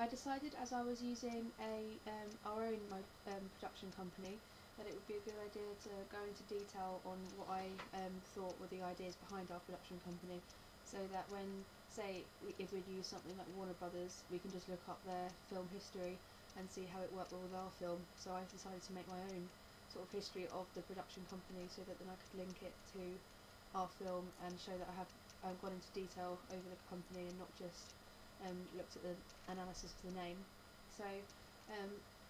I decided, as I was using our own production company, that it would be a good idea to go into detail on what I thought were the ideas behind our production company, so that when, say, if we'd use something like Warner Brothers, we can just look up their film history and see how it worked with our film. So I decided to make my own sort of history of the production company, so that then I could link it to our film and show that I've gone into detail over the company and not just looked at the analysis of the name. So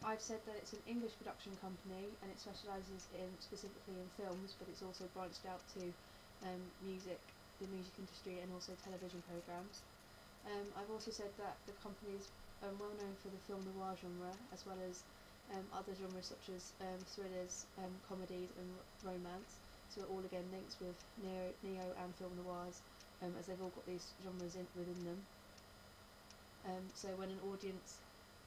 I've said that it's an English production company and it specialises specifically in films, but it's also branched out to music, the music industry, and also television programmes. I've also said that the company is well known for the film noir genre, as well as other genres such as thrillers, comedies and romance. So it all again links with neo and film noirs, as they've all got these genres within them. So when an audience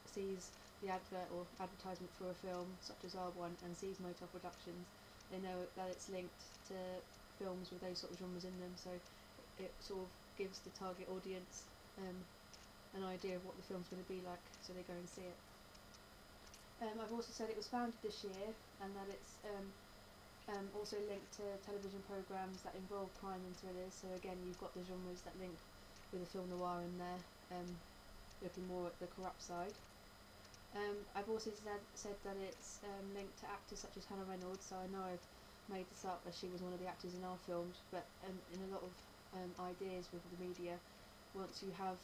sees the advert or advertisement for a film such as our one and sees Mortel Productions, they know that it's linked to films with those sort of genres in them, so it sort of gives the target audience an idea of what the film's going to be like, so they go and see it. I've also said it was founded this year and that it's also linked to television programmes that involve crime and thrillers, so again you've got the genres that link with the film noir in there, looking more at the corrupt side. I've also said that it's linked to actors such as Hannah Reynolds, so I know I've made this up as she was one of the actors in our films, but in a lot of ideas with the media, once you have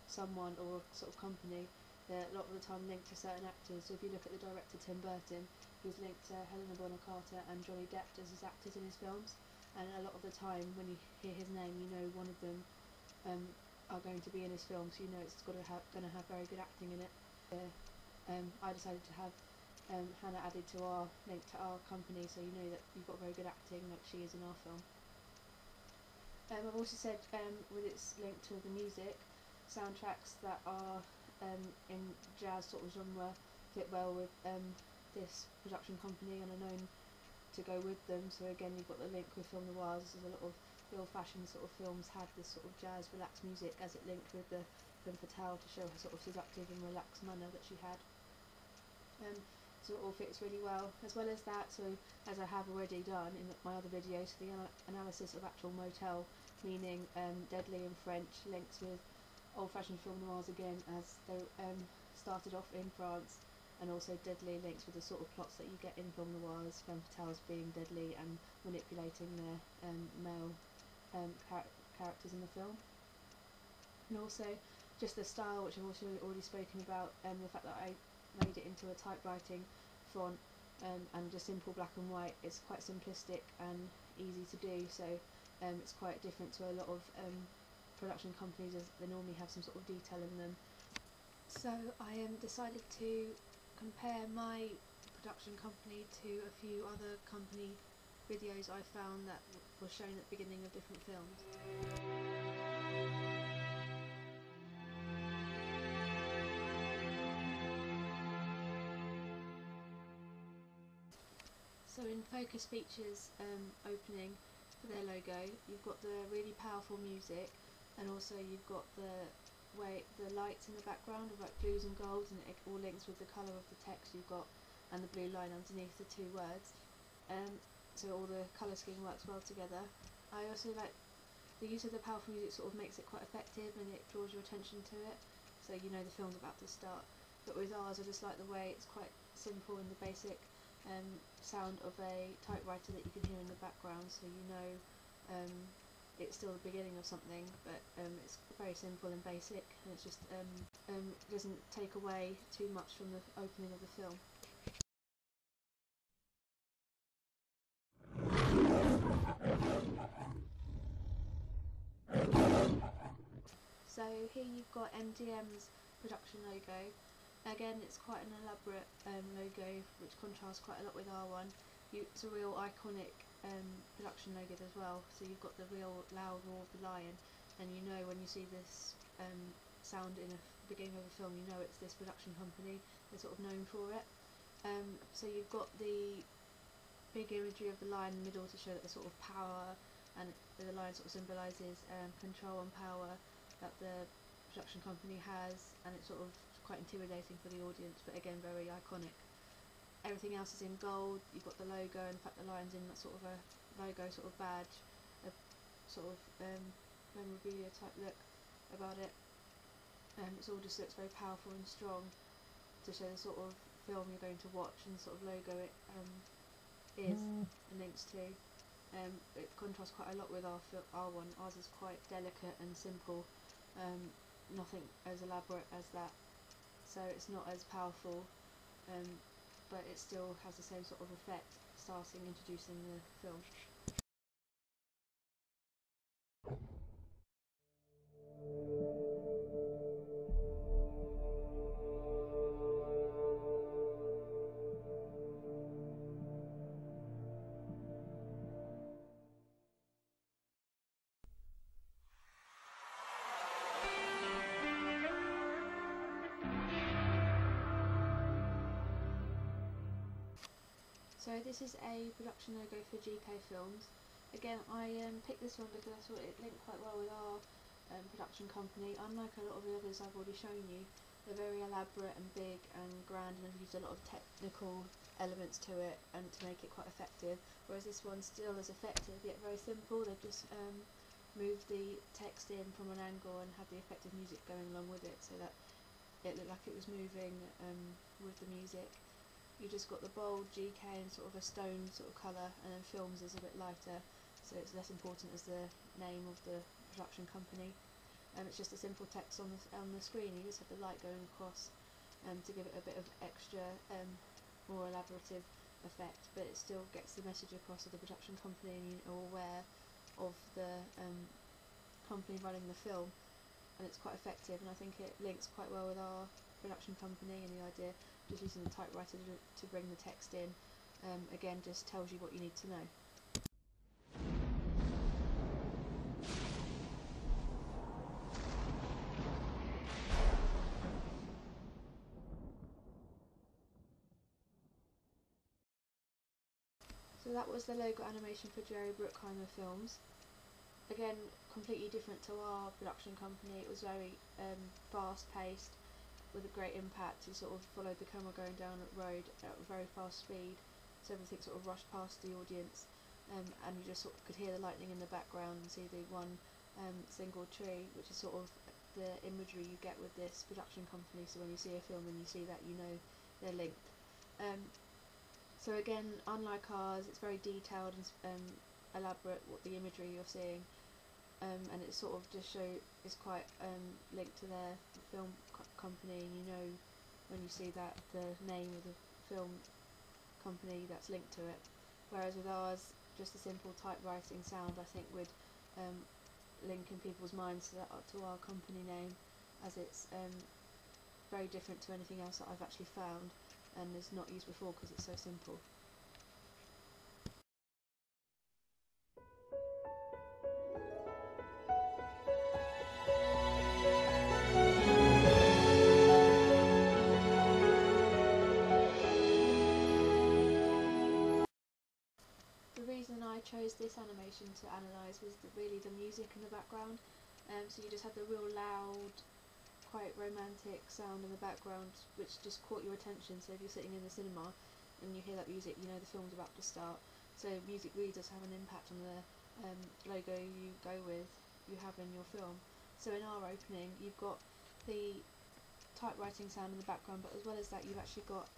someone or sort of company, they're a lot of the time linked to certain actors. So if you look at the director Tim Burton, he's linked to Helena Bonham Carter and Johnny Depp as his actors in his films, and a lot of the time when you hear his name, you know one of them are going to be in his film, so you know it's going to have very good acting in it. I decided to have Hannah added to our link to our company, so you know that you've got very good acting like she is in our film. I've also said with its link to the music, soundtracks that are in jazz sort of genre fit well with this production company and are known to go with them. So again, you've got the link with film noirs. There's a lot of the old-fashioned sort of films had this sort of jazz, relaxed music as it linked with the femme fatale to show her sort of seductive and relaxed manner that she had. So it all fits really well. As well as that, so as I have already done in my other videos, the analysis of actual motel, meaning deadly in French, links with old-fashioned film noirs again, as they started off in France, and also deadly links with the sort of plots that you get in film noirs, femme fatales being deadly and manipulating their male characters in the film. And also just the style, which I've also already spoken about, the fact that I made it into a typewriting font and just simple black and white. It's quite simplistic and easy to do, so it's quite different to a lot of production companies, as they normally have some sort of detail in them. So I decided to compare my production company to a few other company videos I found that were shown at the beginning of different films. So in Focus Features opening for their logo, you've got the really powerful music, and also you've got the lights in the background of like blues and golds, and it all links with the colour of the text you've got and the blue line underneath the two words. So all the colour scheme works well together. I also like the use of the powerful music, sort of makes it quite effective and it draws your attention to it, so you know the film's about to start. But with ours, I just like the way it's quite simple and the basic sound of a typewriter that you can hear in the background, so you know it's still the beginning of something, but it's very simple and basic, and it's just doesn't take away too much from the opening of the film. So here you've got MGM's production logo. Again, it's quite an elaborate logo, which contrasts quite a lot with our one. It's a real iconic production logo as well, so you've got the real loud roar of the lion, and you know when you see this sound in the beginning of a film, you know it's this production company, they're sort of known for it. So you've got the big imagery of the lion in the middle to show that the sort of power, and the lion sort of symbolises control and power that the production company has, and it's sort of quite intimidating for the audience, but again very iconic. Everything else is in gold. You've got the logo, and in fact the lion's in that sort of a logo sort of badge, a sort of memorabilia type look about it. It all just looks very powerful and strong to show the sort of film you're going to watch and the sort of logo it is and links to. It contrasts quite a lot with our one. Ours is quite delicate and simple, nothing as elaborate as that, so it's not as powerful, but it still has the same sort of effect, starting introducing the film. So this is a production logo for GK Films. Again, I picked this one because I thought it linked quite well with our production company. Unlike a lot of the others I've already shown you, they're very elaborate and big and grand, and I've used a lot of technical elements to it and to make it quite effective, whereas this one still is effective yet very simple. They've just moved the text in from an angle and had the effective music going along with it, so that it looked like it was moving with the music. You just got the bold GK and sort of a stone sort of colour, and then Films is a bit lighter, so it's less important as the name of the production company. It's just a simple text on the screen. You just have the light going across to give it a bit of extra, more elaborative effect, but it still gets the message across of the production company, and you're aware of the company running the film, and it's quite effective, and I think it links quite well with our production company, and the idea just using the typewriter to bring the text in, again just tells you what you need to know. So that was the logo animation for Jerry Bruckheimer Films. Again, completely different to our production company. It was very fast paced, with a great impact. You sort of followed the camera going down a road at a very fast speed, so everything sort of rushed past the audience, and you just sort of could hear the lightning in the background and see the one single tree, which is sort of the imagery you get with this production company. So when you see a film and you see that, you know they're linked. So again, unlike ours, it's very detailed and elaborate what the imagery you're seeing, and it sort of just is quite linked to their film company, and you know when you see that the name of the film company that's linked to it. Whereas with ours, just a simple typewriting sound I think would link in people's minds to our company name, as it's very different to anything else that I've actually found and is not used before because it's so simple. The reason I chose this animation to analyse was really the music in the background. So you just had the real loud, quite romantic sound in the background, which just caught your attention. So if you're sitting in the cinema and you hear that music, you know the film's about to start. So music really does have an impact on the logo you have in your film. So in our opening, you've got the typewriting sound in the background, but as well as that, you've actually got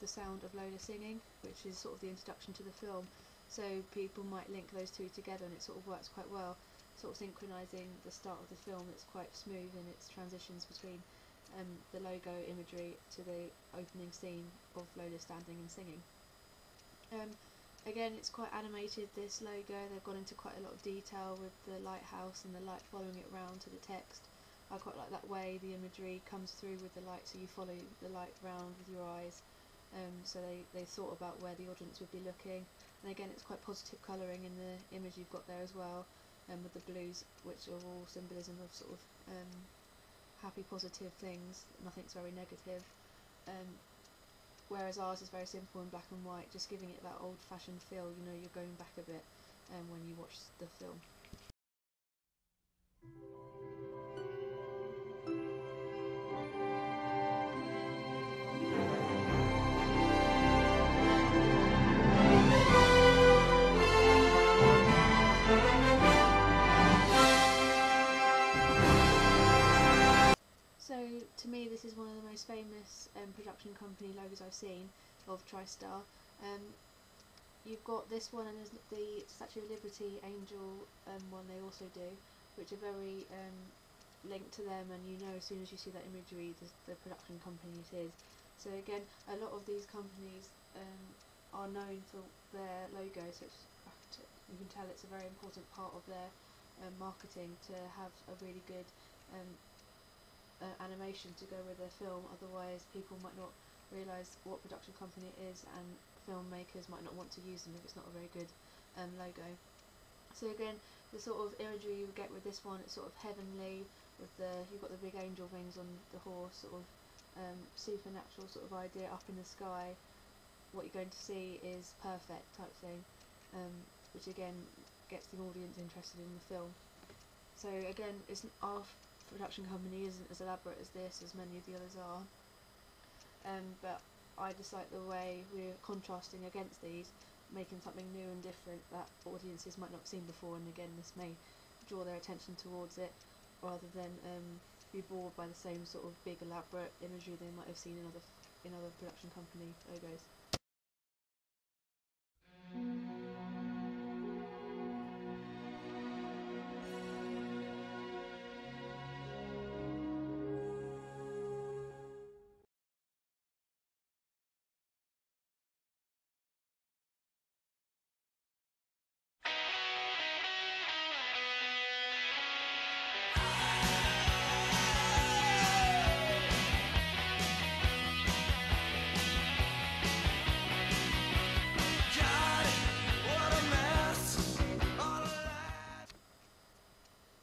the sound of Lola singing, which is sort of the introduction to the film. So people might link those two together, and it sort of works quite well, sort of synchronising the start of the film. It's quite smooth in its transitions between the logo imagery to the opening scene of Lola standing and singing. Again, it's quite animated, this logo. They've gone into quite a lot of detail with the lighthouse and the light following it round to the text. I quite like that way the imagery comes through with the light, so you follow the light round with your eyes. So they thought about where the audience would be looking. And again, it's quite positive colouring in the image you've got there as well, with the blues, which are all symbolism of sort of happy, positive things. Nothing's very negative. Whereas ours is very simple in black and white, just giving it that old-fashioned feel. You know, you're going back a bit when you watch the film. So to me this is one of the most famous production company logos I've seen of TriStar. You've got this one, and there's the Statue of Liberty Angel one they also do, which are very linked to them, and you know as soon as you see that imagery the production company it is. So again, a lot of these companies are known for their logo, so you can tell it's a very important part of their marketing to have a really good animation to go with their film. Otherwise people might not realise what production company it is, and filmmakers might not want to use them if it's not a very good logo. So again, the sort of imagery you get with this one, it's sort of heavenly, with you've got the big angel wings on the horse, sort of supernatural sort of idea up in the sky. What you're going to see is perfect type thing, which again gets the audience interested in the film. So again, our production company isn't as elaborate as this, as many of the others are, but I just like the way we're contrasting against these, making something new and different that audiences might not have seen before, and again this may draw their attention towards it rather than be bored by the same sort of big elaborate imagery they might have seen in other production company logos.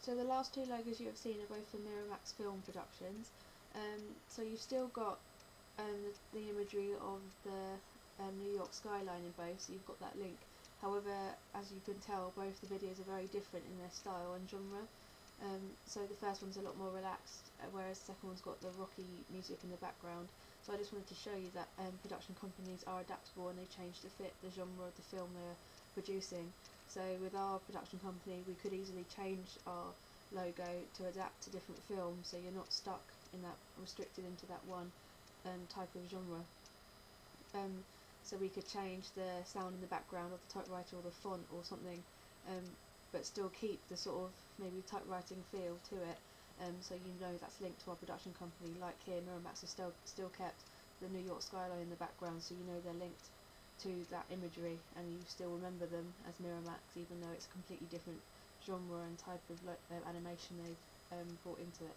So the last two logos you have seen are both for Miramax Film Productions. So you've still got the imagery of the New York skyline in both, so you've got that link. However, as you can tell, both the videos are very different in their style and genre. So the first one's a lot more relaxed, whereas the second one's got the rocky music in the background. So I just wanted to show you that production companies are adaptable and they change to fit the genre of the film they're producing. So with our production company we could easily change our logo to adapt to different films, so you're not stuck in that, restricted into that one type of genre. So we could change the sound in the background of the typewriter or the font or something, but still keep the sort of maybe typewriting feel to it, so you know that's linked to our production company. Like here, Miramax has still kept the New York skyline in the background, so you know they're linked to that imagery and you still remember them as Miramax, even though it's a completely different genre and type of animation they've brought into it.